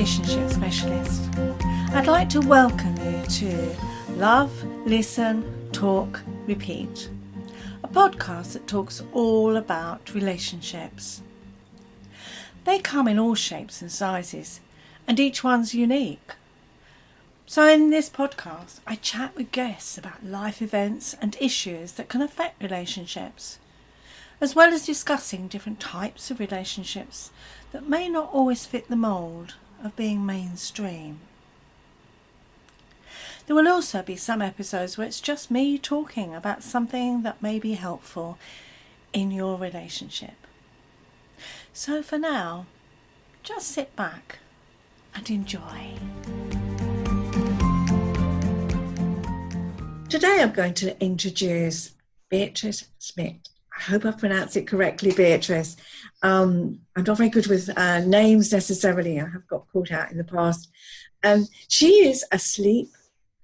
relationship specialist. I'd like to welcome you to Love, Listen, Talk, Repeat, a podcast that talks all about relationships. They come in all shapes and sizes, and each one's unique. So in this podcast, I chat with guests about life events and issues that can affect relationships, as well as discussing different types of relationships that may not always fit the mould of being mainstream. There will also be some episodes where it's just me talking about something that may be helpful in your relationship. So for now, just sit back and enjoy. Today I'm going to introduce Beatrix Schmidt. I hope I've pronounced it correctly, Beatrice. I'm not very good with names necessarily. I have got caught out in the past. She is a sleep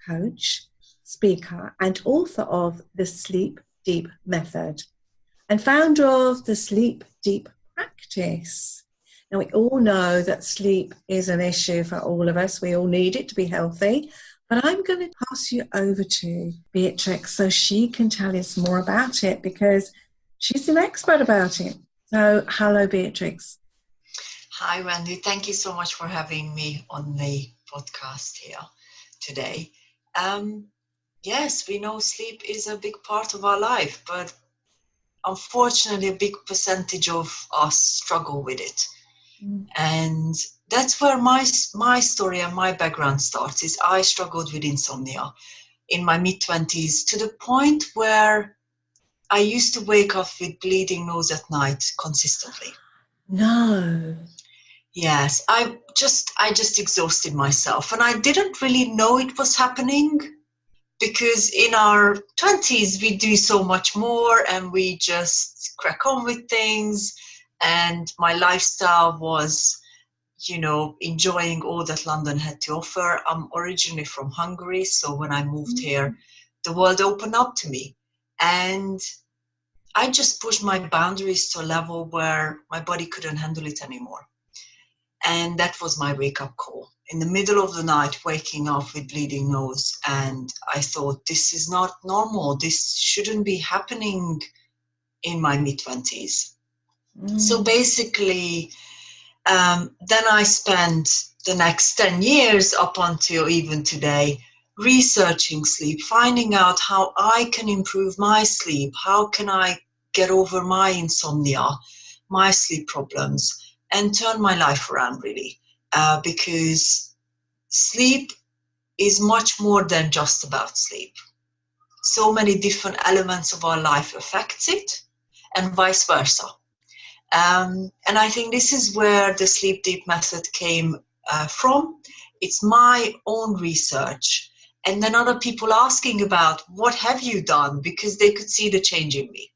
coach, speaker, and author of the Sleep Deep Method, and founder of the Sleep Deep Practice. Now, we all know that sleep is an issue for all of us. We all need it to be healthy. But I'm going to pass you over to Beatrix so she can tell us more about it, because she's an expert about it. So, hello, Beatrix. Hi, Wendy. Thank you so much for having me on the podcast here today. Yes, we know sleep is a big part of our life, but unfortunately, a big percentage of us struggle with it. And that's where my story and my background starts. Is I struggled with insomnia in my mid-20s to the point where I used to wake up with bleeding nose at night consistently. No. Yes, I just exhausted myself, and I didn't really know it was happening, because in our 20s we do so much more and we just crack on with things. And my lifestyle was, enjoying all that London had to offer. I'm originally from Hungary, so when I moved here, the world opened up to me. And I just pushed my boundaries to a level where my body couldn't handle it anymore. And that was my wake-up call. In the middle of the night, waking up with bleeding nose. And I thought, this is not normal. This shouldn't be happening in my mid-20s. So basically, then I spent the next 10 years up until even today researching sleep, finding out how I can improve my sleep, how can I get over my insomnia, my sleep problems, and turn my life around, really. Because sleep is much more than just about sleep. So many different elements of our life affects it, and vice versa. And I think this is where the Sleep Deep method came from. It's my own research, and then other people asking about, what have you done? Because they could see the change in me.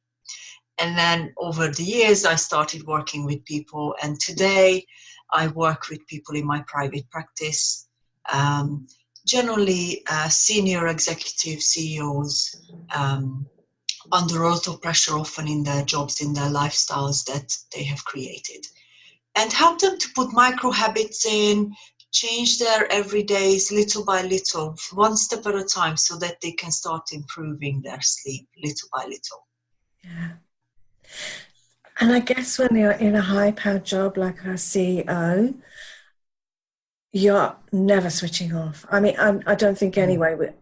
And then over the years, I started working with people, and today I work with people in my private practice, generally senior executive CEOs, under a lot of pressure often in their jobs, in their lifestyles that they have created, and help them to put micro habits in, change their everydays little by little, one step at a time, so that they can start improving their sleep little by little. Yeah. And I guess when you're in a high-powered job like our CEO, you're never switching off. I mean, I don't think anyway,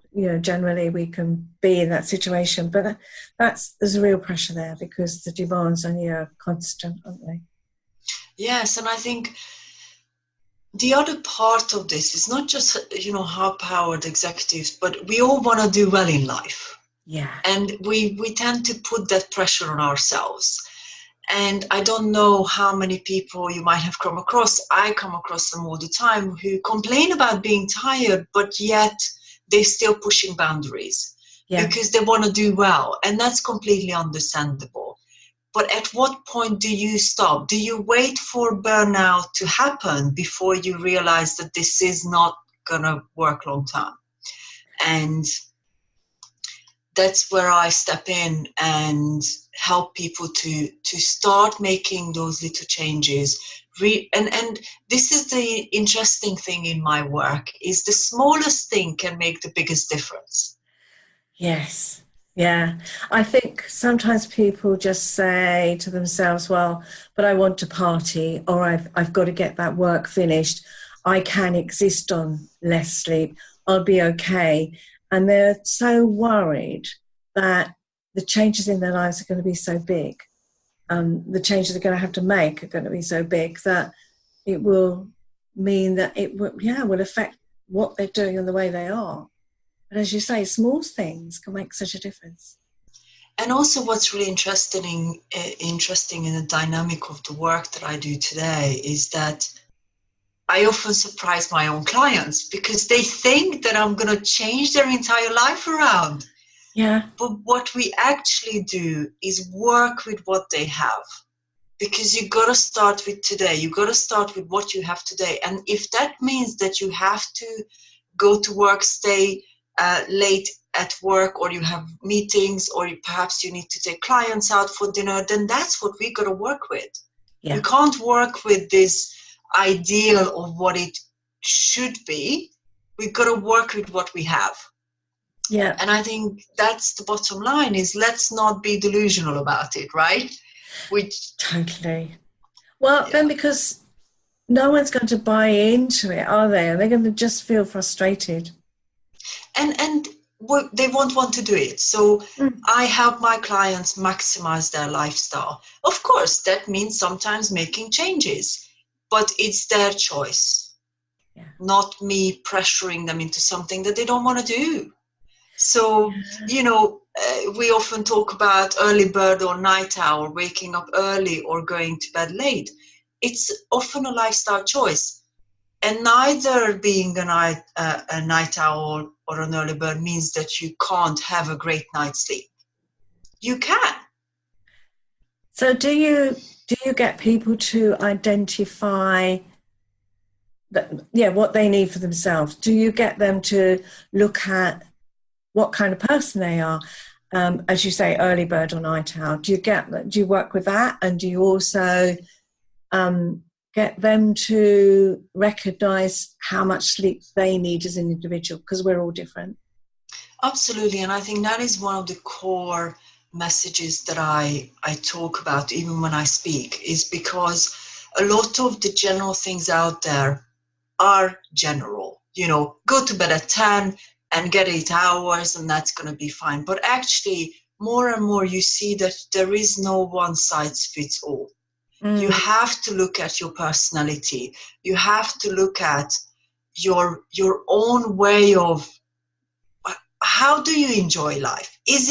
generally we can be in that situation, but there's a real pressure there because the demands on you are constant, aren't they? Yes, and I think the other part of this is not just, high-powered executives, but we all want to do well in life. Yeah. And we tend to put that pressure on ourselves. And I don't know how many people you might have come across. I come across them all the time who complain about being tired, but yet they're still pushing boundaries because they want to do well. And that's completely understandable. But at what point do you stop? Do you wait for burnout to happen before you realize that this is not going to work long term? And that's where I step in and help people to start making those little changes, And this is the interesting thing in my work, is the smallest thing can make the biggest difference. Yes. Yeah. I think sometimes people just say to themselves, well, but I want to party, or I've got to get that work finished. I can exist on less sleep. I'll be okay. And they're so worried that the changes in their lives are going to be so big. The changes they're going to have to make are going to be so big that it will mean that it will affect what they're doing and the way they are. But as you say, small things can make such a difference. And also what's really interesting in the dynamic of the work that I do today is that I often surprise my own clients because they think that I'm going to change their entire life around. Yeah. But what we actually do is work with what they have. Because you got to start with today. You got to start with what you have today. And if that means that you have to go to work, stay late at work, or you have meetings, or perhaps you need to take clients out for dinner, then that's what we got to work with. Yeah. We can't work with this ideal of what it should be. We've got to work with what we have. Yeah. And I think that's the bottom line, is let's not be delusional about it, right? Totally. Well, then, because no one's going to buy into it, are they? And they're going to just feel frustrated. And they won't want to do it. So I help my clients maximize their lifestyle. Of course, that means sometimes making changes, but it's their choice, not me pressuring them into something that they don't want to do. So, we often talk about early bird or night owl, waking up early or going to bed late. It's often a lifestyle choice. And neither being a night owl or an early bird means that you can't have a great night's sleep. You can. So do you get people to identify what they need for themselves? Do you get them to look at what kind of person they are? As you say, early bird or night owl. Do you work with that? And do you also get them to recognize how much sleep they need as an individual? Because we're all different. Absolutely. And I think that is one of the core messages that I talk about even when I speak, is because a lot of the general things out there are general. Go to bed at 10 and get 8 hours and that's going to be fine. But actually, more and more you see that there is no one size fits all. You have to look at your personality. You have to look at your own way of, how do you enjoy life? Is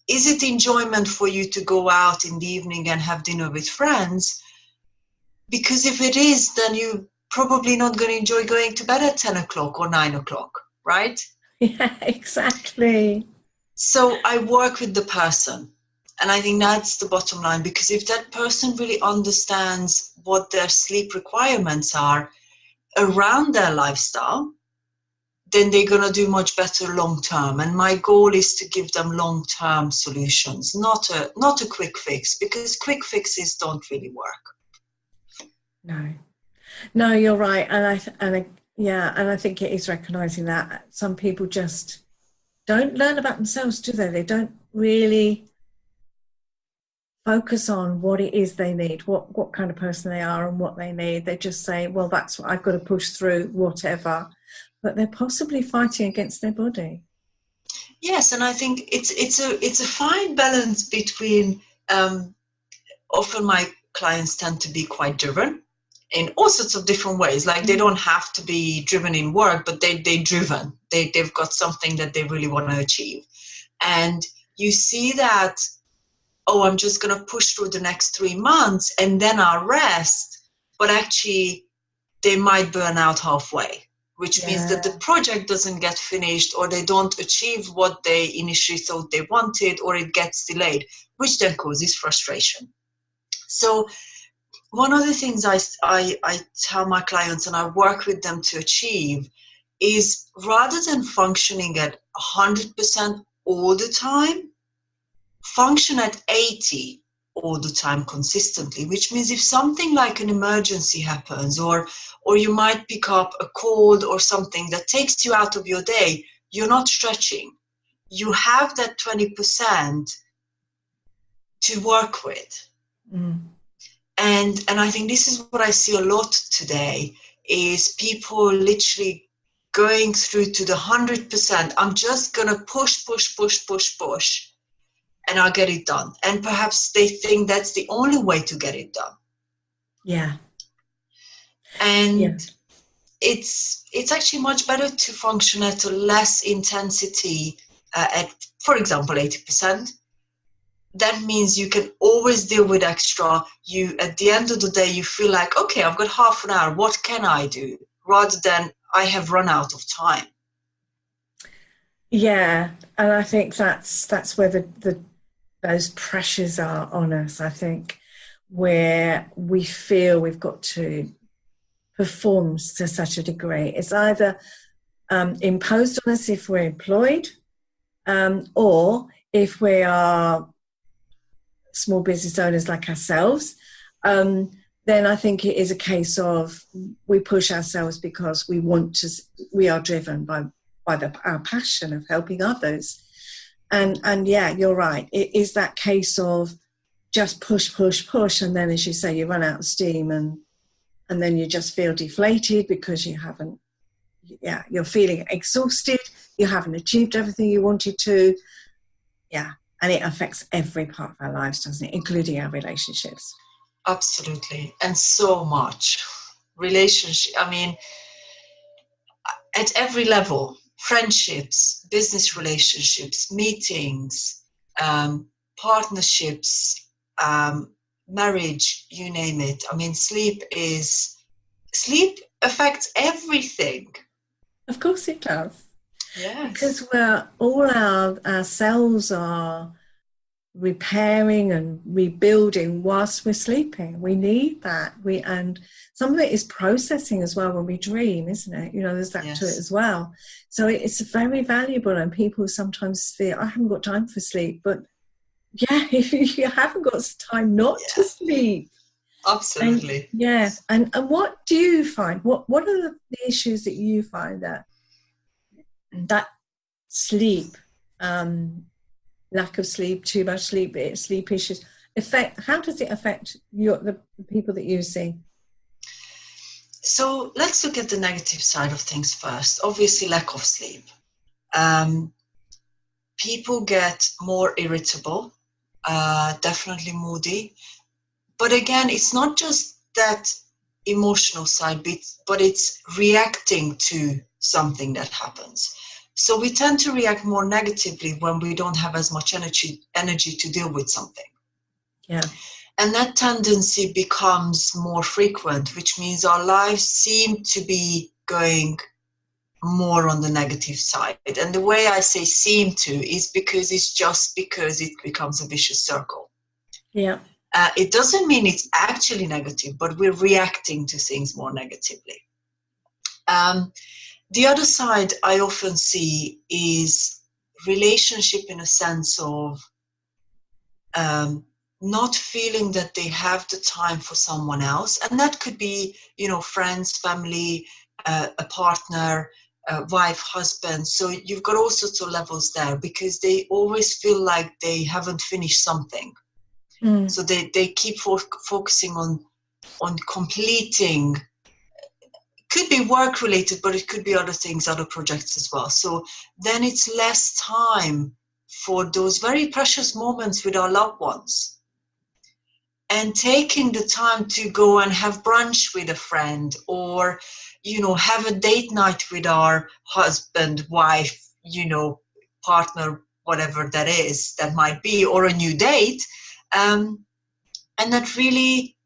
it enjoyment for you to go out in the evening and have dinner with friends? Because if it is, then you're probably not going to enjoy going to bed at 10 o'clock or 9 o'clock, right? Yeah, exactly. So I work with the person. And I think that's the bottom line, because if that person really understands what their sleep requirements are around their lifestyle, then they're going to do much better long term. And my goal is to give them long term solutions, not a quick fix, because quick fixes don't really work. No, you're right. And I think it is recognizing that some people just don't learn about themselves, do they? They don't really focus on what it is they need, what kind of person they are and what they need. They just say, well, that's what I've got to push through, whatever. But they're possibly fighting against their body. Yes, and I think it's a fine balance between, often my clients tend to be quite driven in all sorts of different ways. Like they don't have to be driven in work, but they're driven. They've got something that they really want to achieve. And you see that, I'm just going to push through the next 3 months and then I'll rest. But actually, they might burn out halfway, which means that the project doesn't get finished, or they don't achieve what they initially thought they wanted, or it gets delayed, which then causes frustration. So one of the things I tell my clients and I work with them to achieve is, rather than functioning at 100% all the time, function at 80 all the time consistently, which means if something like an emergency happens, or you might pick up a cold or something that takes you out of your day, you're not stretching. You have that 20% to work with. And I think this is what I see a lot today, is people literally going through to the 100%. I'm just going to push, and I'll get it done. And perhaps they think that's the only way to get it done. Yeah. And it's actually much better to function at a less intensity, at, for example, 80%. That means you can always deal with extra. You, at the end of the day, you feel like, okay, I've got half an hour. What can I do? Rather than I have run out of time. Yeah, and I think that's where those pressures are on us. I think where we feel we've got to perform to such a degree. It's either imposed on us if we're employed, or if we are small business owners like ourselves, then I think it is a case of we push ourselves because we are driven by our passion of helping others. And yeah, you're right. It is that case of just push. And then, as you say, you run out of steam and then you just feel deflated because you're feeling exhausted. You haven't achieved everything you wanted to. Yeah. And it affects every part of our lives, doesn't it? Including our relationships. Absolutely. And so much. Relationship, I mean, at every level, friendships, business relationships, meetings, partnerships, marriage, you name it. I mean, sleep affects everything. Of course it does. Yes. Because all our cells are repairing and rebuilding whilst we're sleeping. We need that. And some of it is processing as well when we dream, isn't it? There's that to it as well. So it's very valuable, and people sometimes feel, I haven't got time for sleep. But yeah, if you haven't got time not to sleep. Absolutely. And what do you find? What are the issues that you find that sleep, lack of sleep, too much sleep, sleep issues how does it affect the people that you see? So let's look at the negative side of things first. Obviously, lack of sleep. People get more irritable, definitely moody. But again, it's not just that emotional side, but it's reacting to something that happens. So we tend to react more negatively when we don't have as much energy to deal with something. Yeah. And that tendency becomes more frequent, which means our lives seem to be going more on the negative side. And the way I say seem to is because it becomes a vicious circle. Yeah. It doesn't mean it's actually negative, but we're reacting to things more negatively. The other side I often see is relationship in a sense of not feeling that they have the time for someone else. And that could be, friends, family, a partner, wife, husband. So you've got all sorts of levels there because they always feel like they haven't finished something. So they keep focusing on completing. Could be work related, but it could be other things, other projects as well. So then it's less time for those very precious moments with our loved ones. And taking the time to go and have brunch with a friend, or, have a date night with our husband, wife, partner, whatever that might be, or a new date. And that really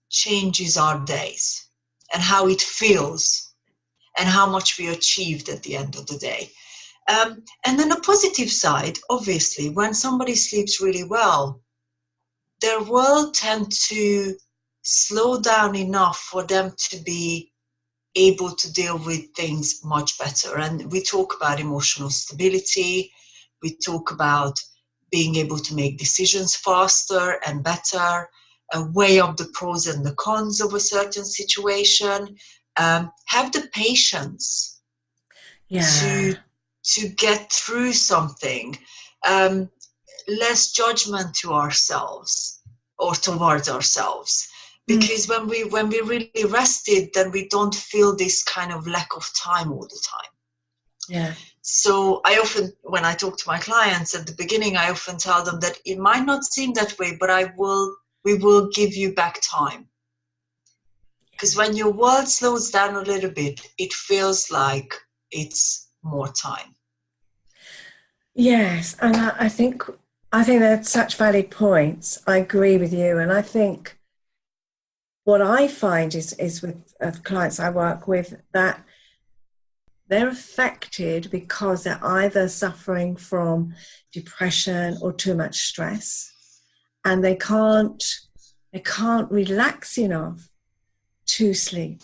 changes our days and how it feels and how much we achieved at the end of the day. And then the positive side, obviously, when somebody sleeps really well, their world tends to slow down enough for them to be able to deal with things much better. And we talk about emotional stability. We talk about being able to make decisions faster and better, weigh up the pros and the cons of a certain situation, have the patience to get through something, less judgment to ourselves or towards ourselves. Because when we really rested, then we don't feel this kind of lack of time all the time. Yeah. So I often, when I talk to my clients at the beginning, I often tell them that it might not seem that way, but we will give you back time. Because when your world slows down a little bit, it feels like it's more time. Yes, and I think they're such valid points. I agree with you, and I think what I find is with clients I work with, that they're affected because they're either suffering from depression or too much stress, and they can't relax enough to sleep.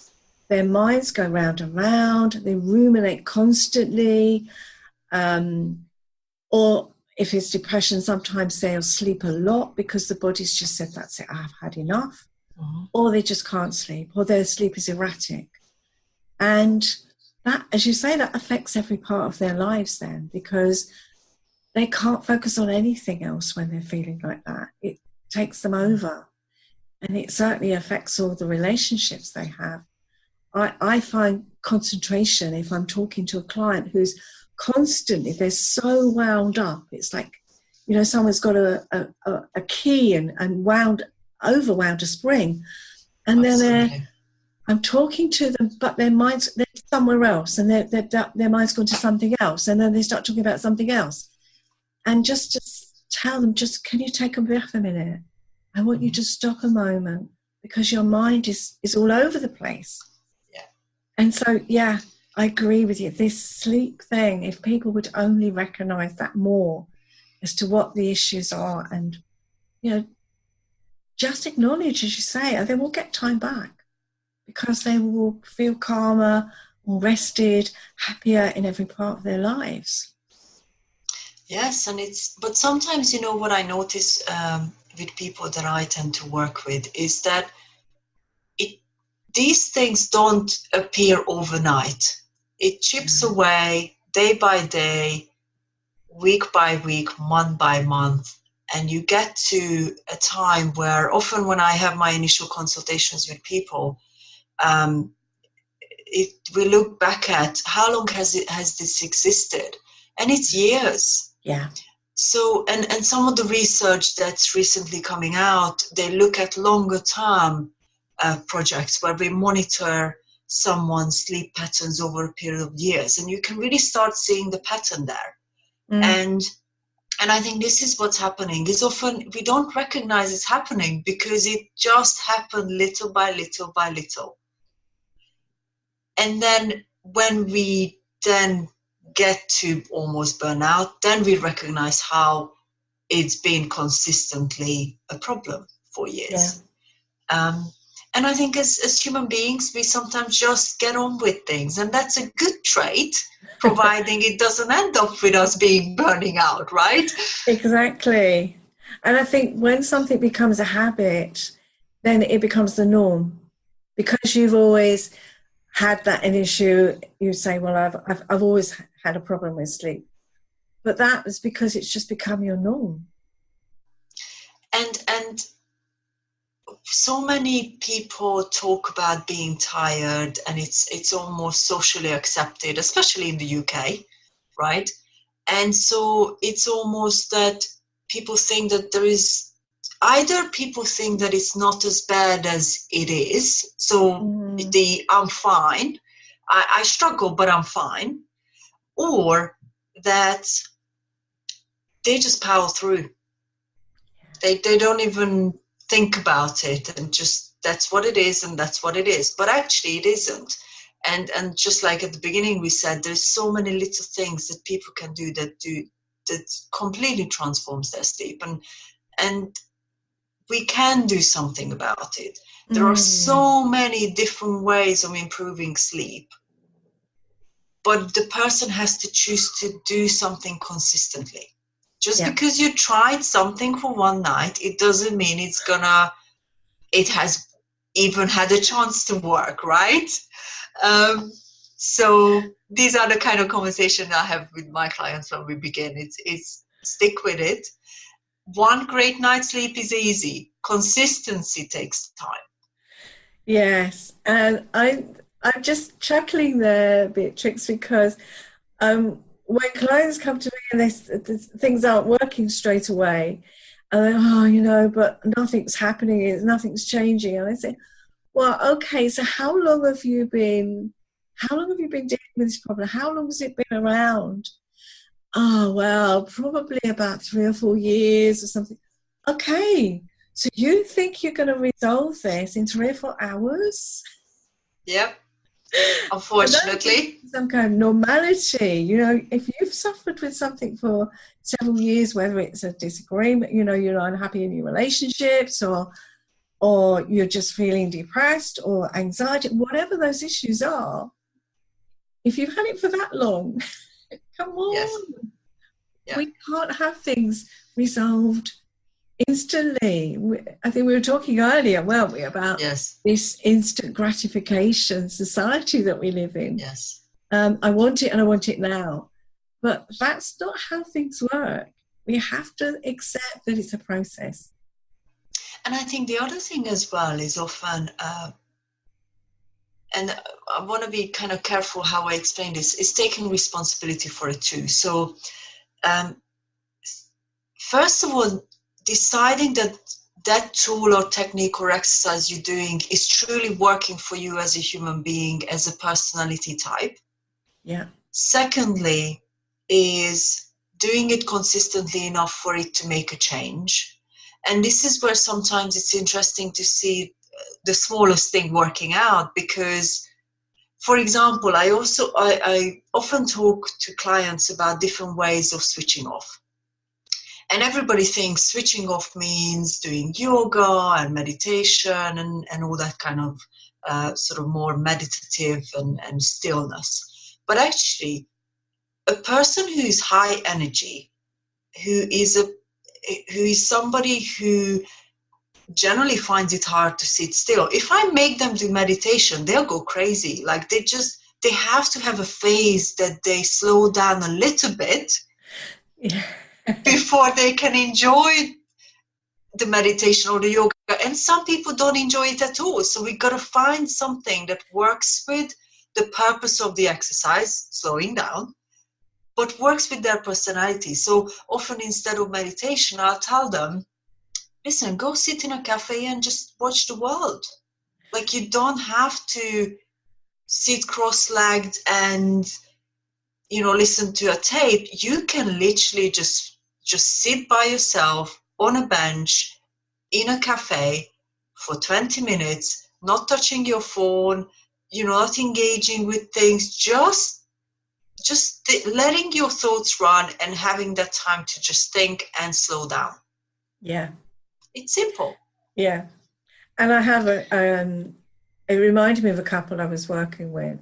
Their minds go round and round, they ruminate constantly, or if it's depression, sometimes they'll sleep a lot because the body's just said, that's it, I've had enough. Or they just can't sleep, or their sleep is erratic. And that, as you say, that affects every part of their lives then, because they can't focus on anything else when they're feeling like that. It takes them over. And it certainly affects all the relationships they have. I find concentration, if I'm talking to a client who's constantly, they're so wound up. It's like, someone's got a key and overwound a spring. And then I'm talking to them, but their minds, they're somewhere else, and their mind's gone to something else. And then they start talking about something else. And just tell them, can you take a breath a minute? I want you to stop a moment, because your mind is all over the place. Yeah. And so, yeah, I agree with you. This sleep thing, if people would only recognize that more as to what the issues are, and, just acknowledge, as you say, and they will get time back, because they will feel calmer, more rested, happier in every part of their lives. Yes, but sometimes, what I notice with people that I tend to work with is that these things don't appear overnight. It chips away day by day, week by week, month by month. And you get to a time where often when I have my initial consultations with people, we look back at how long has this existed? And it's years. Yeah. So, and some of the research that's recently coming out, they look at longer term projects where we monitor someone's sleep patterns over a period of years. And you can really start seeing the pattern there. And I think this is what's happening. Is often we don't recognize it's happening because it just happened little by little by little. And then when we then get to almost burnout, then we recognize how it's been consistently a problem for years. Yeah. And I think as human beings, we sometimes just get on with things. And that's a good trait, providing it doesn't end up with us burning out, right? Exactly. And I think when something becomes a habit, then it becomes the norm. Because you've always had that an issue, you say, well, I've always had a problem with sleep. But that was because it's just become your norm. And so many people talk about being tired, and it's almost socially accepted, especially in the UK, right? And so it's almost that people think that people think that it's not as bad as it is. So I'm fine. I struggle, but I'm fine. Or that they just power through. They don't even think about it, and just that's what it is, and that's what it is. But actually it isn't. And just like at the beginning we said, there's so many little things that people can do that completely transforms their sleep, and we can do something about it. There are so many different ways of improving sleep, but the person has to choose to do something consistently. Just because you tried something for one night, it doesn't mean it has even had a chance to work, right? So these are the kind of conversation I have with my clients when we begin. It's stick with it. One great night's sleep is easy. Consistency takes time. Yes, and I'm just chuckling there, Beatrix, because when clients come to me and things aren't working straight away, and they're, but nothing's happening, nothing's changing, and I say, well, okay, so how long have you been dealing with this problem? How long has it been around? Oh, well, probably about 3 or 4 years or something. Okay, so you think you're going to resolve this in 3 or 4 hours? Yep. Unfortunately. Some kind of normality. If you've suffered with something for several years, whether it's a disagreement, you're unhappy in your relationships, or you're just feeling depressed or anxiety, whatever those issues are, if you've had it for that long, come on. Yes. Yeah. We can't have things resolved instantly. I think we were talking earlier, weren't we, about this instant gratification society that we live in. Yes. I want it and I want it now. But that's not how things work. We have to accept that it's a process. And I think the other thing as well is often, and I want to be kind of careful how I explain this, is taking responsibility for it too. So first of all, deciding that tool or technique or exercise you're doing is truly working for you as a human being, as a personality type. Yeah. Secondly, is doing it consistently enough for it to make a change. And this is where sometimes it's interesting to see the smallest thing working out, because, for example, I often talk to clients about different ways of switching off. And everybody thinks switching off means doing yoga and meditation and all that kind of sort of more meditative and stillness. But actually, a person who is high energy, who is somebody who generally finds it hard to sit still, if I make them do meditation, they'll go crazy. Like they have to have a phase that they slow down a little bit. Yeah. Before they can enjoy the meditation or the yoga. And some people don't enjoy it at all. So we've got to find something that works with the purpose of the exercise, slowing down, but works with their personality. So often instead of meditation, I'll tell them, listen, go sit in a cafe and just watch the world. Like, you don't have to sit cross-legged and, listen to a tape. You can literally just sit by yourself on a bench in a cafe for 20 minutes, not touching your phone, not engaging with things, just letting your thoughts run and having that time to just think and slow down. Yeah. It's simple. Yeah. And I have it reminded me of a couple I was working with.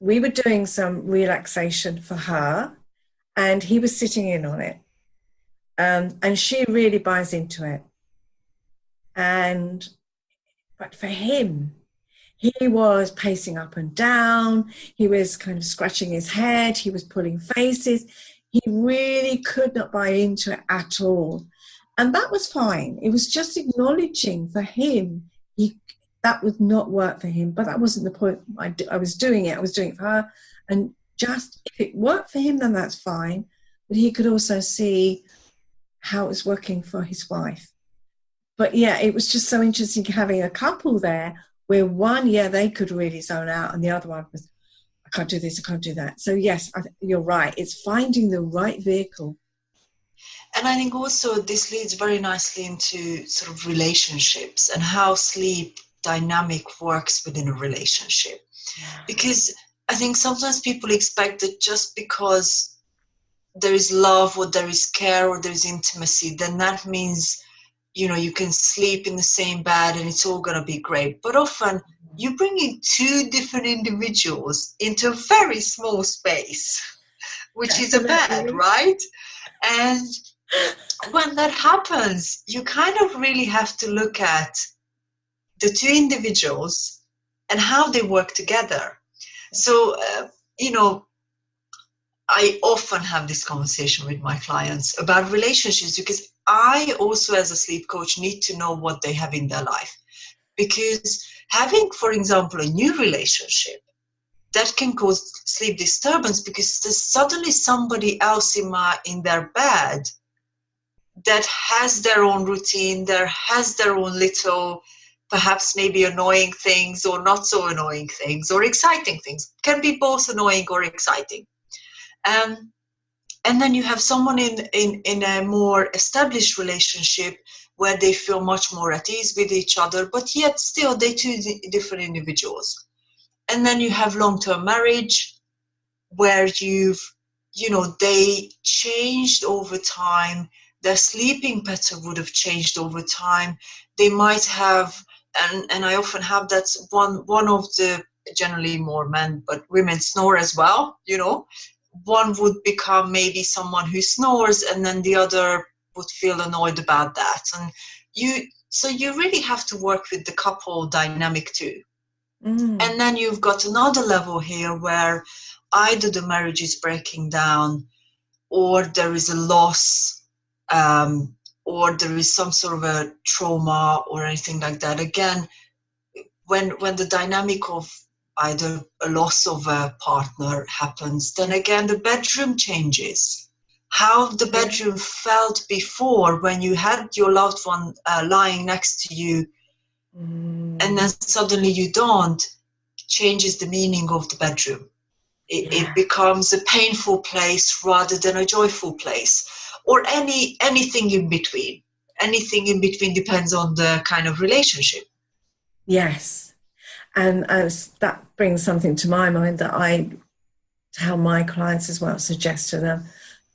We were doing some relaxation for her, and he was sitting in on it. And she really buys into it. But for him, he was pacing up and down. He was kind of scratching his head. He was pulling faces. He really could not buy into it at all. And that was fine. It was just acknowledging for him, that would not work for him. But that wasn't the point. I was doing it. I was doing it for her. And just, if it worked for him, then that's fine. But he could also see how it was working for his wife. But yeah, it was just so interesting having a couple there where one, they could really zone out, and the other one was, I can't do this, I can't do that. So yes, you're right. It's finding the right vehicle. And I think also this leads very nicely into sort of relationships and how sleep dynamic works within a relationship. Because I think sometimes people expect that just because there is love or there is care or there is intimacy, then that means, you can sleep in the same bed and it's all going to be great. But often you bring in two different individuals into a very small space, which is a bed, right? And when that happens, you kind of really have to look at the two individuals and how they work together. So, I often have this conversation with my clients about relationships, because I also, as a sleep coach, need to know what they have in their life. Because having, for example, a new relationship, that can cause sleep disturbance, because there's suddenly somebody else in their bed that has their own routine, has their own little, perhaps maybe annoying things or not so annoying things or exciting things. Can be both annoying or exciting. And then you have someone in a more established relationship where they feel much more at ease with each other, but yet still they're two different individuals. And then you have long-term marriage where they changed over time. Their sleeping pattern would have changed over time. They might have, and I often have, that's one of the, generally more men, but women snore as well, One would become maybe someone who snores, and then the other would feel annoyed about that. And so you really have to work with the couple dynamic too. And then you've got another level here where either the marriage is breaking down, or there is a loss, or there is some sort of a trauma or anything like that. Again, when the dynamic of either a loss of a partner happens, then again the bedroom changes. How the bedroom felt before when you had your loved one lying next to you, and then suddenly you don't, changes the meaning of the bedroom. It becomes a painful place rather than a joyful place, or anything in between. Anything in between depends on the kind of relationship. Yes. And that brings something to my mind that I tell my clients as well, suggest to them: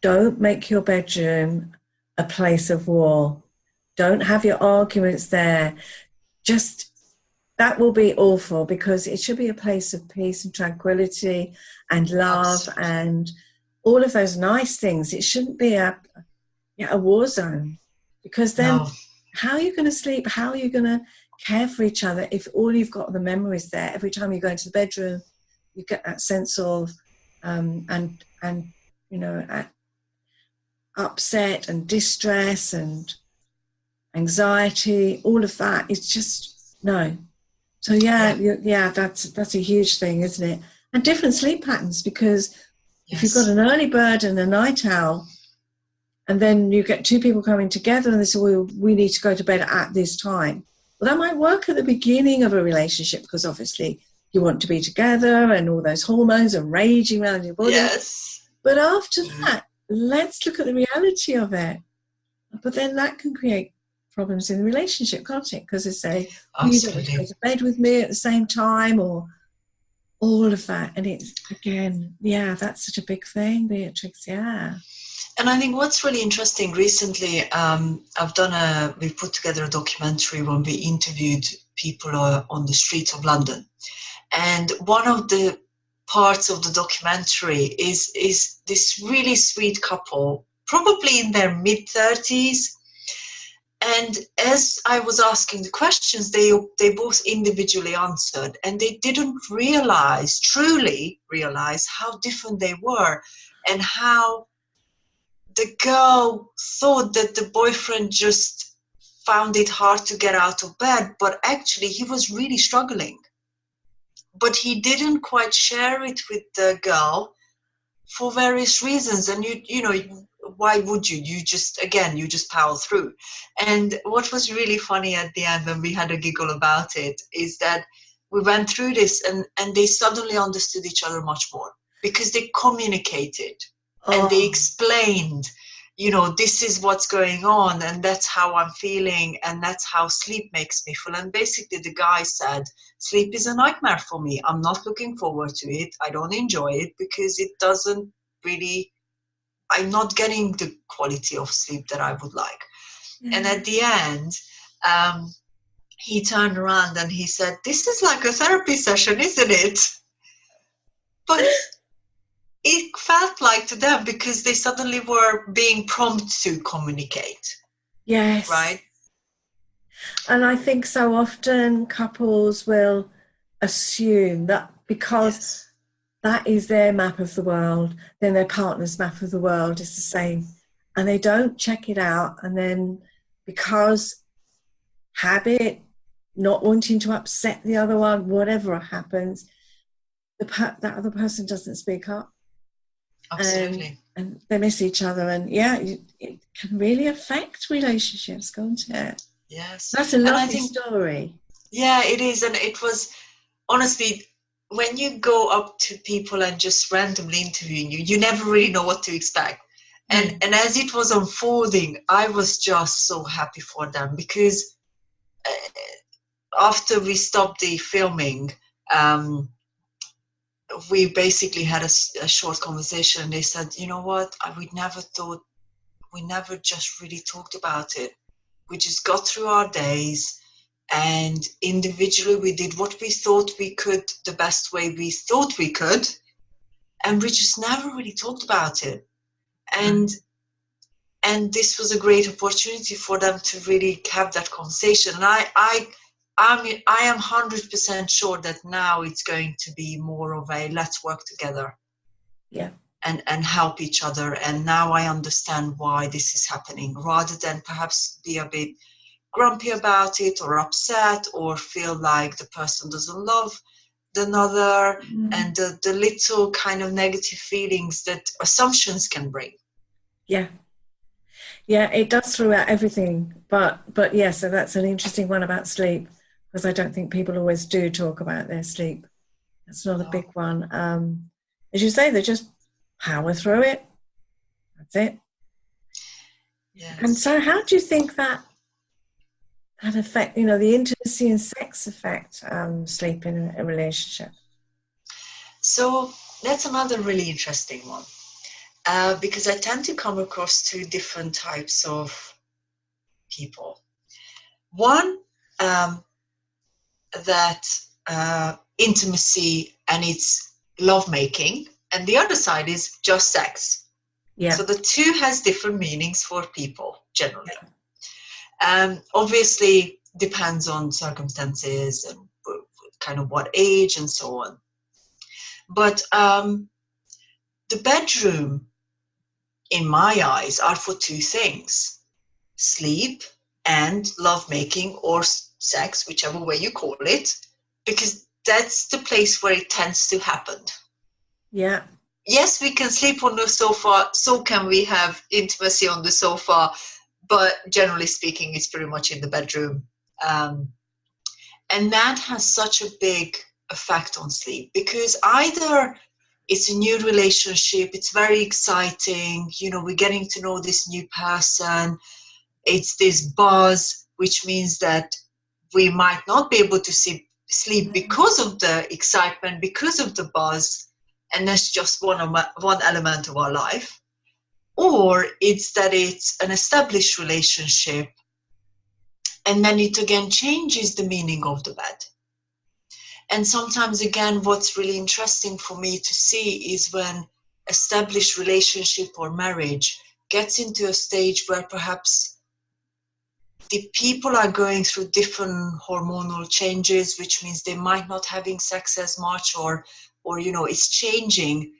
don't make your bedroom a place of war. Don't have your arguments there. That will be awful, because it should be a place of peace and tranquility and love. Absolutely. And all of those nice things. It shouldn't be a war zone, because then how are you going to sleep? How are you going to care for each other if all you've got are the memories there? Every time you go into the bedroom, you get that sense of upset and distress and anxiety. All of that is just no. So that's a huge thing, isn't it? And different sleep patterns, because if you've got an early bird and a night owl, and then you get two people coming together and they say, well, we need to go to bed at this time. Well, that might work at the beginning of a relationship, because obviously you want to be together and all those hormones are raging around your body. Yes. But after that, let's look at the reality of it. But then that can create problems in the relationship, can't it? Because they say, you don't want to go to bed with me at the same time, or all of that. And it's, again, that's such a big thing, Beatrix, And I think what's really interesting recently, we put together a documentary when we interviewed people on the streets of London. And one of the parts of the documentary is this really sweet couple, probably in their mid-30s. And as I was asking the questions, they both individually answered, and they didn't truly realize how different they were, and how the girl thought that the boyfriend just found it hard to get out of bed, but actually he was really struggling. But he didn't quite share it with the girl for various reasons. And why would you? You just power through. And what was really funny at the end, when we had a giggle about it, is that we went through this and they suddenly understood each other much more, because they communicated. And they explained, this is what's going on, and that's how I'm feeling, and that's how sleep makes me feel. And basically the guy said, sleep is a nightmare for me. I'm not looking forward to it. I don't enjoy it, because it doesn't really, I'm not getting the quality of sleep that I would like. Yeah. And at the end, he turned around and he said, this is like a therapy session, isn't it? But it felt like to them because they suddenly were being prompted to communicate, Yes. right? And I think so often couples will assume that because Yes. that is their map of the world, then their partner's map of the world is the same. And they don't check it out. And then because habit, not wanting to upset the other one, whatever happens, that other person doesn't speak up. Absolutely. And they miss each other. And yeah, it can really affect relationships, can't it? Yes. That's a And I lovely think, story. yeah, it is. And it was, honestly, when you go up to people and just randomly interviewing you, you never really know what to expect. And as it was unfolding, I was just so happy for them because after we stopped the filming, we basically had a short conversation. And they said, you know what, we never just really talked about it. We just got through our days, and individually we did what we thought we could, the best way we thought we could, and we just never really talked about it. And this was a great opportunity for them to really have that conversation. And I am 100% sure that now it's going to be more of a let's work together. Yeah. And help each other. And now I understand why this is happening, rather than perhaps be a bit grumpy about it or upset or feel like the person doesn't love another, and the little kind of negative feelings that assumptions can bring. Yeah. Yeah, it does throughout everything. But yeah, so that's an interesting one about sleep, because I don't think people always do talk about their sleep. That's not a big one. As you say, they just power through it. That's it. Yes. And so how do you think that affect, the intimacy and sex affect sleep in a relationship? So that's another really interesting one. Because I tend to come across two different types of people. One, that intimacy and it's lovemaking, and the other side is just sex. Yeah. So the two has different meanings for people generally. Obviously depends on circumstances and kind of what age and so on. But the bedroom, in my eyes, are for two things: sleep and lovemaking, or sex, whichever way you call it, because that's the place where it tends to happen. Yeah. Yes, we can sleep on the sofa, so can we have intimacy on the sofa, but generally speaking, it's pretty much in the bedroom. And that has such a big effect on sleep, because either it's a new relationship, it's very exciting, we're getting to know this new person, it's this buzz, which means that we might not be able to sleep because of the excitement, because of the buzz, and that's just one element of our life. Or it's that it's an established relationship, and then it again changes the meaning of the bed. And sometimes, again, what's really interesting for me to see is when established relationship or marriage gets into a stage where perhaps the people are going through different hormonal changes, which means they might not having sex as much, or it's changing.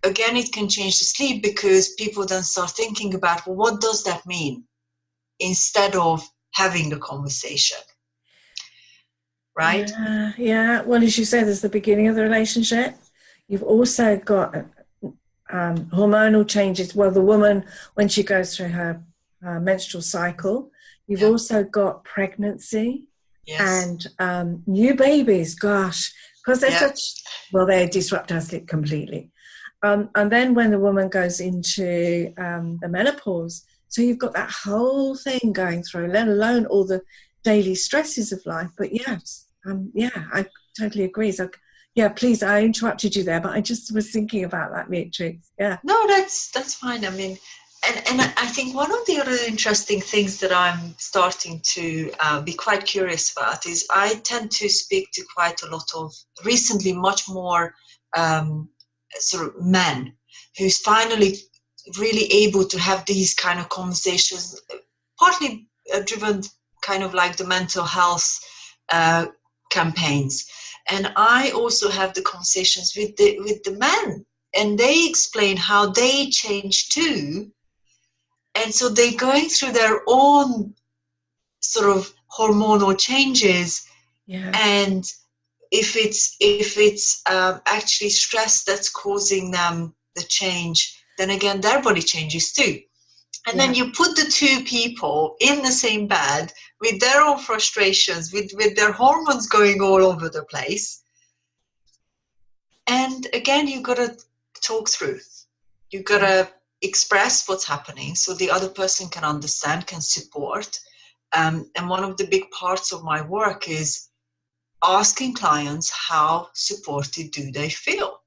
Again, it can change the sleep, because people then start thinking about, well, what does that mean? Instead of having the conversation. Right? Yeah. Well, as you say, there's the beginning of the relationship. You've also got hormonal changes. Well, the woman, when she goes through her menstrual cycle, you've also got pregnancy. Yes. And new babies. Gosh, because they're they disrupt our sleep completely. And then when the woman goes into the menopause, so you've got that whole thing going through, let alone all the daily stresses of life. But yes, I totally agree. So, please, I interrupted you there, but I just was thinking about that, Beatrix. Yeah. No, that's fine. I mean, and I think one of the other interesting things that I'm starting to be quite curious about is I tend to speak to quite a lot of, recently, much more sort of men. who's finally really able to have these kind of conversations, partly driven kind of like the mental health campaigns. And I also have the conversations with the men, and they explain how they change too. And so they're going through their own sort of hormonal changes. Yeah. And if it's actually stress that's causing them the change, then again their body changes too. And then you put the two people in the same bed with their own frustrations, with their hormones going all over the place. And again, you've got to talk through. You've got to express what's happening so the other person can understand, can support. And one of the big parts of my work is asking clients how supported do they feel.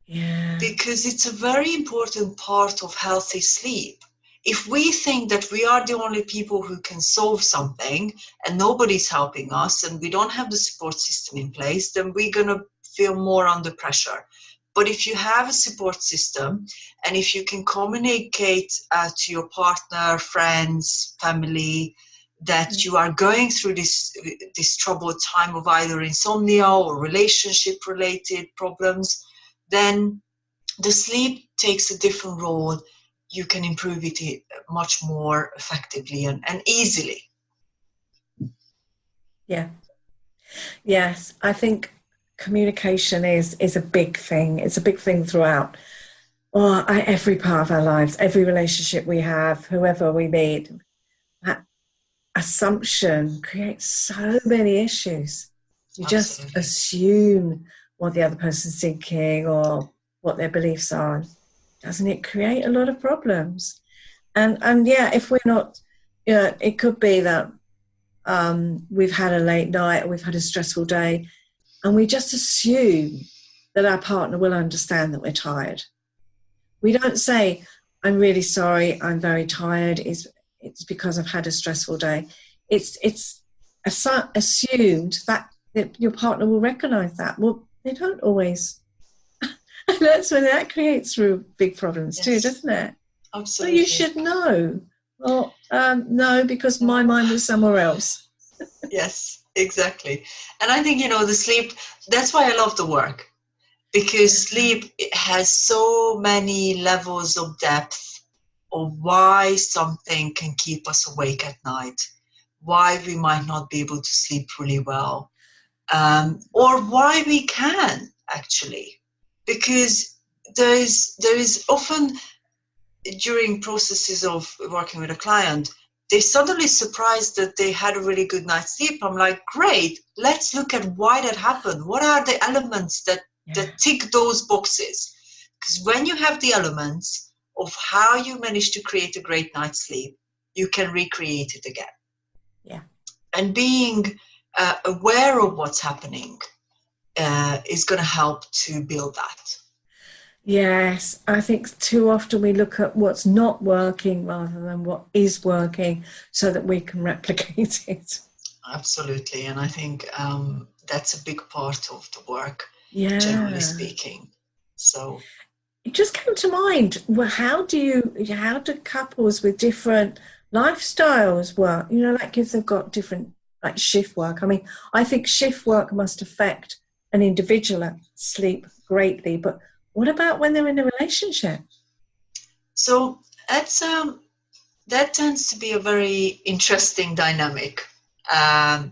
Yeah. Because it's a very important part of healthy sleep. If we think that we are the only people who can solve something and nobody's helping us and we don't have the support system in place, then we're going to feel more under pressure. But if you have a support system and if you can communicate to your partner, friends, family, that you are going through this troubled time of either insomnia or relationship-related problems, then the sleep takes a different role. You can improve it much more effectively and easily. Yeah. Yes, I think communication is a big thing. It's a big thing throughout every part of our lives, every relationship we have, whoever we meet. That assumption creates so many issues. You just assume what the other person's thinking or what their beliefs are. Doesn't it create a lot of problems? And yeah, if we're not, it could be that we've had a late night or we've had a stressful day, and we just assume that our partner will understand that we're tired. We don't say, I'm really sorry, I'm very tired, it's because I've had a stressful day. It's assumed that your partner will recognize that. Well, they don't always. And that's when that creates real big problems too, doesn't it? Absolutely. Well, you should know. Well, no, because my mind was somewhere else. Yes, exactly. And I think, the sleep, that's why I love the work, because sleep has so many levels of depth of why something can keep us awake at night, why we might not be able to sleep really well, or why we can actually. Because there is often, during processes of working with a client, they're suddenly surprised that they had a really good night's sleep. I'm like, great, let's look at why that happened. What are the elements that tick those boxes? Because when you have the elements of how you managed to create a great night's sleep, you can recreate it again. Yeah. And being aware of what's happening is going to help to build that. Yes, I think too often we look at what's not working rather than what is working so that we can replicate it. Absolutely, and I think that's a big part of the work, generally speaking. So it just came to mind, well, how do couples with different lifestyles work? Like if they've got different, like shift work. I mean, I think shift work must affect an individual sleep greatly, but what about when they're in a relationship? So that tends to be a very interesting dynamic. I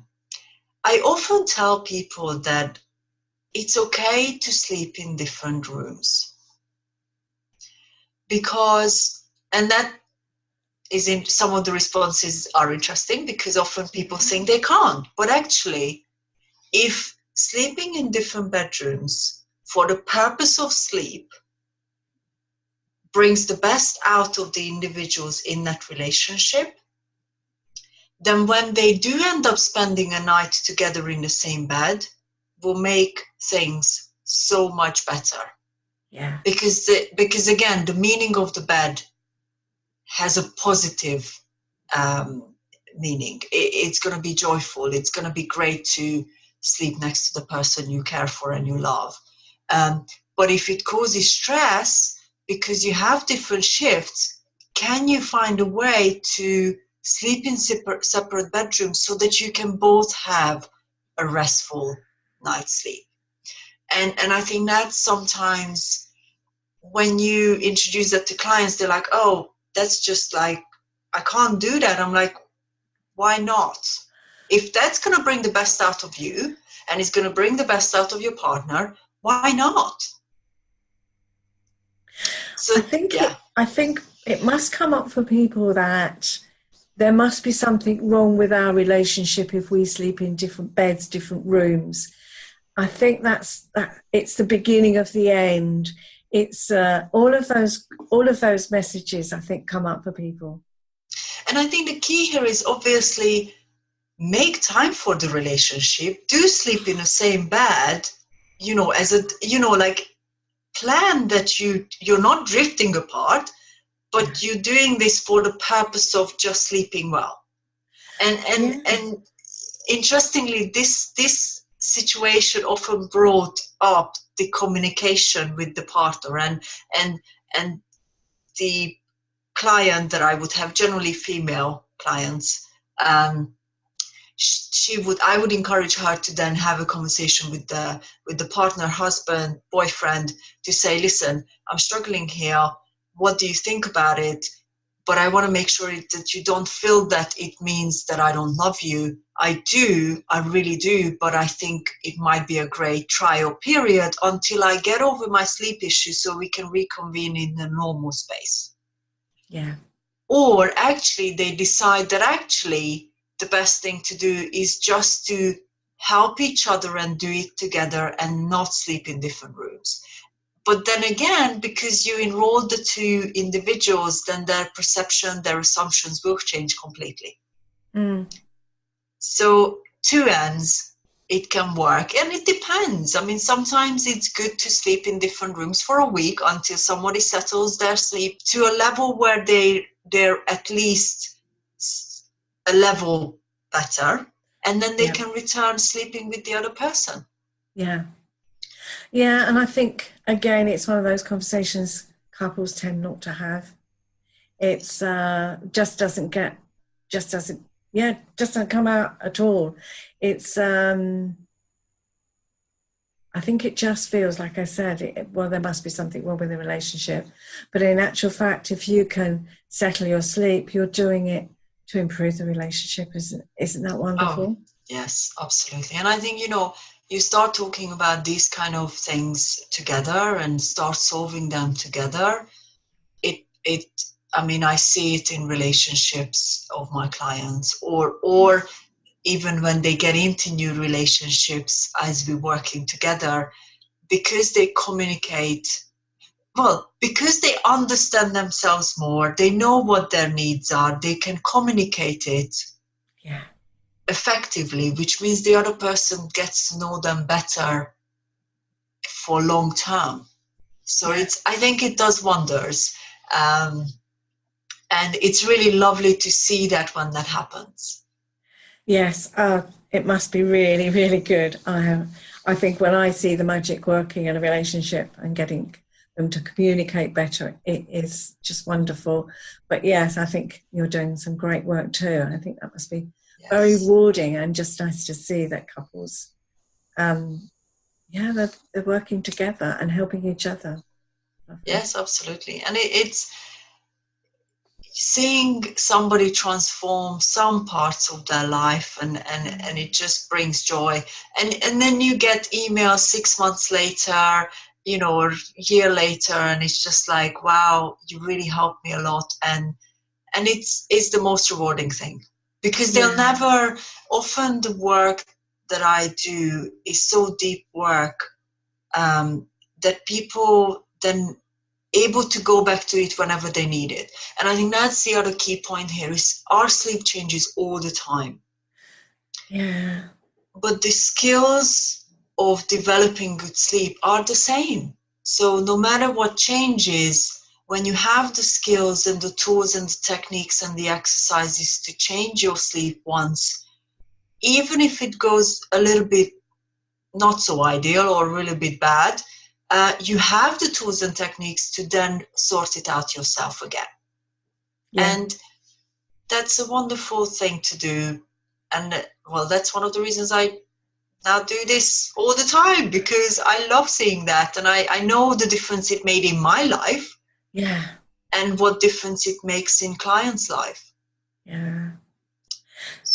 often tell people that it's okay to sleep in different rooms, and that is in some of the responses are interesting because often people think they can't, but actually, if sleeping in different bedrooms for the purpose of sleep brings the best out of the individuals in that relationship, then when they do end up spending a night together in the same bed, will make things so much better. Yeah. Because again, the meaning of the bed has a positive meaning. It's going to be joyful. It's going to be great to sleep next to the person you care for and you love. But if it causes stress because you have different shifts, can you find a way to sleep in separate bedrooms so that you can both have a restful night's sleep? And I think that sometimes when you introduce that to clients, they're like, oh, that's just like, I can't do that. I'm like, why not? If that's going to bring the best out of you and it's going to bring the best out of your partner, why not? So I think it must come up for people that there must be something wrong with our relationship if we sleep in different beds, different rooms. I think that it's the beginning of the end. It's all of those messages, I think, come up for people. And I think the key here is obviously make time for the relationship. Do sleep in the same bed, like plan that you're not drifting apart, but you're doing this for the purpose of just sleeping well. And interestingly, this situation often brought up the communication with the partner and the client that I would have, generally female clients. I would encourage her to then have a conversation with the partner, husband, boyfriend, to say, listen, I'm struggling here. What do you think about it? But I want to make sure that you don't feel that it means that I don't love you. I do, I really do, but I think it might be a great trial period until I get over my sleep issue so we can reconvene in the normal space. Yeah. Or actually they decide that actually the best thing to do is just to help each other and do it together and not sleep in different rooms. But then again, because you enroll the two individuals, then their perception, their assumptions will change completely. So two ends, it can work. And it depends. I mean, sometimes it's good to sleep in different rooms for a week until somebody settles their sleep to a level where they're at least a level better. And then they can return sleeping with the other person. Yeah. Yeah, and I think, again, it's one of those conversations couples tend not to have. It's just doesn't come out at all. It's, I think it just feels, like I said, there must be something wrong with the relationship. But in actual fact, if you can settle your sleep, you're doing it to improve the relationship. Isn't that wonderful? Oh, yes, absolutely. And I think, you start talking about these kind of things together and start solving them together. I see it in relationships of my clients or even when they get into new relationships as we're working together, because they communicate, because they understand themselves more, they know what their needs are, they can communicate it. Yeah. Effectively, which means the other person gets to know them better for long term. So I think it does wonders. And it's really lovely to see that when that happens. Yes, it must be really, really good. I think when I see the magic working in a relationship and getting them to communicate better, it is just wonderful. But yes, I think you're doing some great work too. I think that must be very rewarding and just nice to see that couples, they're working together and helping each other. Yes, absolutely. And it's seeing somebody transform some parts of their life and it just brings joy. And then you get emails 6 months later, or a year later, and it's just like, wow, you really helped me a lot. And it's the most rewarding thing. Because they'll never, often the work that I do is so deep work that people then able to go back to it whenever they need it. And I think that's the other key point here is our sleep changes all the time. Yeah. But the skills of developing good sleep are the same. So no matter what changes, when you have the skills and the tools and the techniques and the exercises to change your sleep once, even if it goes a little bit not so ideal or a little bit bad, you have the tools and techniques to then sort it out yourself again. Yeah. And that's a wonderful thing to do. And well, that's one of the reasons I now do this all the time, because I love seeing that. And I know the difference it made in my life. Yeah. And what difference it makes in clients' life. Yeah.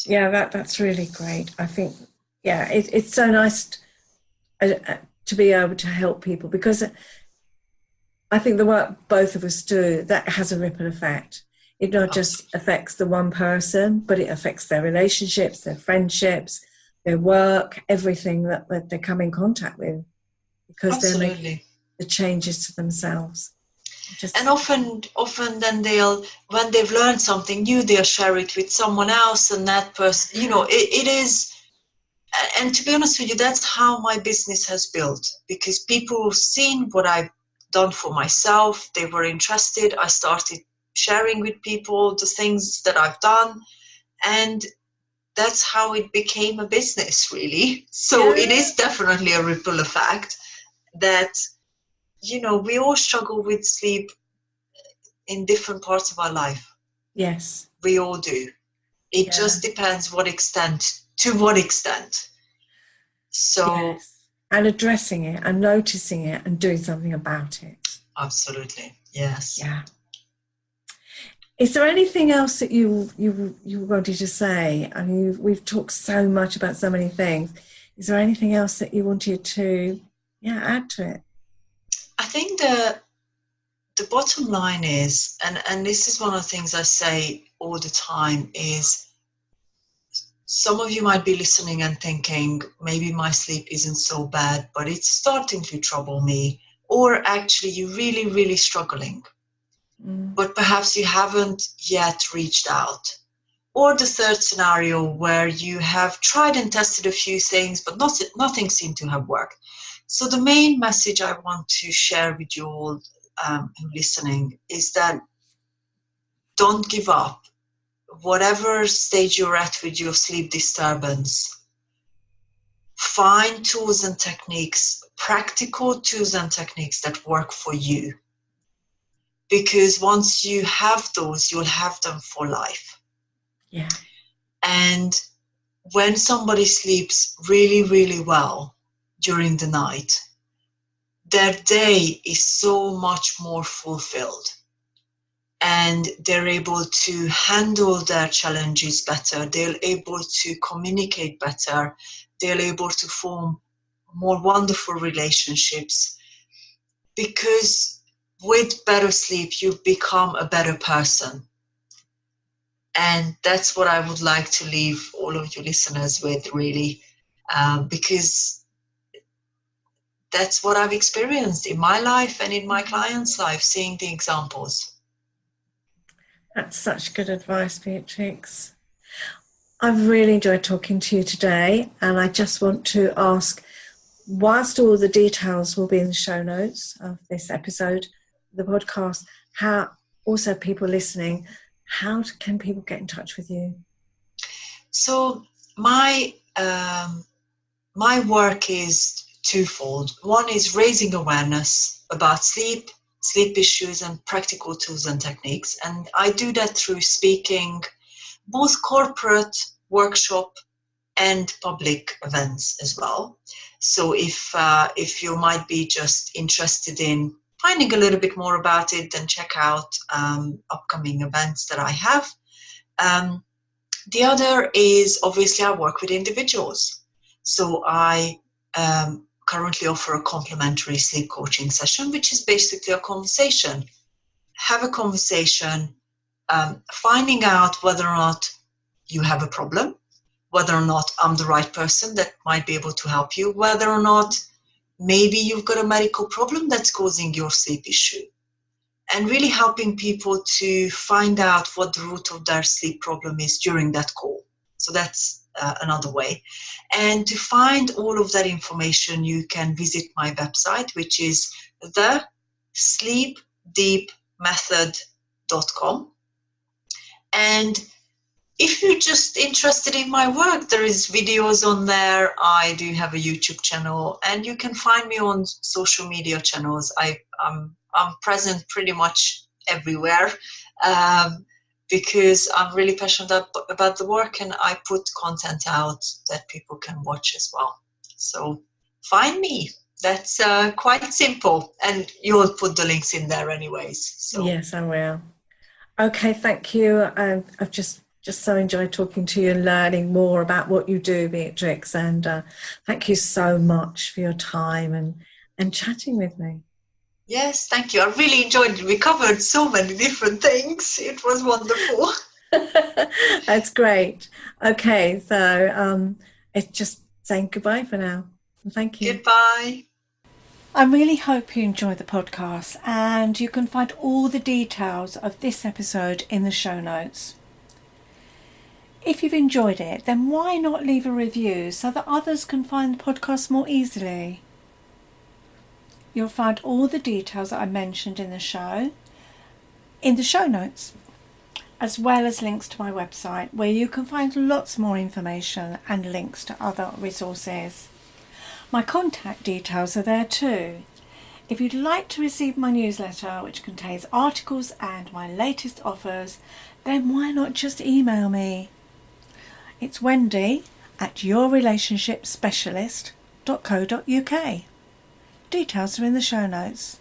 Yeah, that's really great. I think, yeah, it's so nice to be able to help people, because I think the work both of us do, that has a ripple effect. It not just affects the one person, but it affects their relationships, their friendships, their work, everything that they come in contact with, because they're making the changes to themselves. And often then when they've learned something new, they'll share it with someone else, and that person, it is. And to be honest with you, that's how my business has built, because people have seen what I've done for myself. They were interested. I started sharing with people the things that I've done, and that's how it became a business, really. So It is definitely a ripple effect that, we all struggle with sleep in different parts of our life. Yes. We all do. It just depends to what extent. So. Yes. And addressing it and noticing it and doing something about it. Absolutely. Yes. Yeah. Is there anything else that you wanted to say? I mean, we've talked so much about so many things. Is there anything else that you wanted to add to it? I think the bottom line is, and this is one of the things I say all the time, is some of you might be listening and thinking, maybe my sleep isn't so bad, but it's starting to trouble me. Or actually you're really, really struggling. But perhaps you haven't yet reached out. Or the third scenario, where you have tried and tested a few things, but nothing seemed to have worked. So the main message I want to share with you all listening is that don't give up. Whatever stage you're at with your sleep disturbance, find tools and techniques, practical tools and techniques that work for you. Because once you have those, you'll have them for life. Yeah. And when somebody sleeps really, really well during the night, their day is so much more fulfilled. And they're able to handle their challenges better. They're able to communicate better. They're able to form more wonderful relationships. Because with better sleep, you become a better person. And that's what I would like to leave all of you listeners with, really, because that's what I've experienced in my life and in my clients' life, seeing the examples. That's such good advice, Beatrix. I've really enjoyed talking to you today, and I just want to ask, whilst all the details will be in the show notes of this episode, the podcast, how also people listening, how can people get in touch with you? So my work is twofold. One is raising awareness about sleep issues, and practical tools and techniques. And I do that through speaking, both corporate, workshop, and public events as well. So if you might be just interested in finding a little bit more about it, then check out upcoming events that I have. The other is, obviously, I work with individuals. So I currently offer a complimentary sleep coaching session, which is basically a conversation. Have a conversation, finding out whether or not you have a problem, whether or not I'm the right person that might be able to help you, whether or not maybe you've got a medical problem that's causing your sleep issue, and really helping people to find out what the root of their sleep problem is during that call. So that's another way. And to find all of that information, you can visit my website, which is thesleepdeepmethod.com. And if you're just interested in my work, there is videos on there. I do have a YouTube channel, and you can find me on social media channels. I'm present pretty much everywhere, because I'm really passionate about the work, and I put content out that people can watch as well. So find me. That's quite simple, and you'll put the links in there anyways. So Yes, I will. Okay, thank you. I've just so enjoyed talking to you and learning more about what you do, Beatrix. And thank you so much for your time and chatting with me. yes, thank you. I really enjoyed it. We covered so many different things. It was wonderful. That's great. Okay, so it's just saying goodbye for now. Thank you. Goodbye. I really hope you enjoyed the podcast, and you can find all the details of this episode in the show notes. If you've enjoyed it, then why not leave a review so that others can find the podcast more easily? You'll find all the details that I mentioned in the show notes, as well as links to my website, where you can find lots more information and links to other resources. My contact details are there too. If you'd like to receive my newsletter, which contains articles and my latest offers, then why not just email me? It's wendy@yourrelationshipspecialist.co.uk. Details are in the show notes.